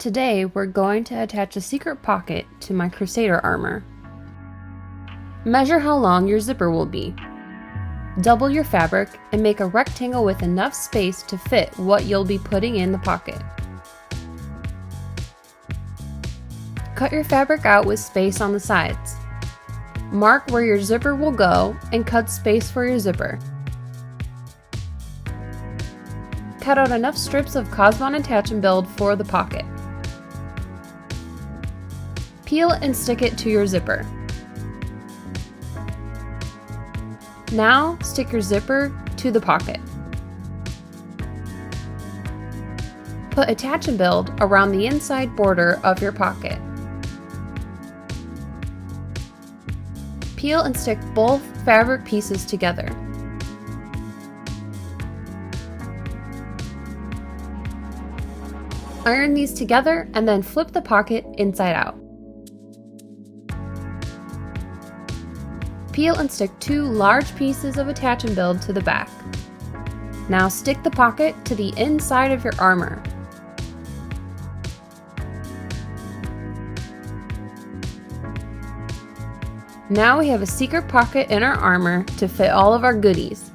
Today we're going to attach a secret pocket to my Crusader armor. Measure how long your zipper will be. Double your fabric and make a rectangle with enough space to fit what you'll be putting in the pocket. Cut your fabric out with space on the sides. Mark where your zipper will go and cut space for your zipper. Cut out enough strips of CosBond Attach Build for the pocket. Peel and stick it to your zipper. Now stick your zipper to the pocket. Put Attach and Build around the inside border of your pocket. Peel and stick both fabric pieces together. Iron these together and then flip the pocket inside out. Peel and stick 2 large pieces of Attach and Build to the back. Now stick the pocket to the inside of your armor. Now we have a secret pocket in our armor to fit all of our goodies.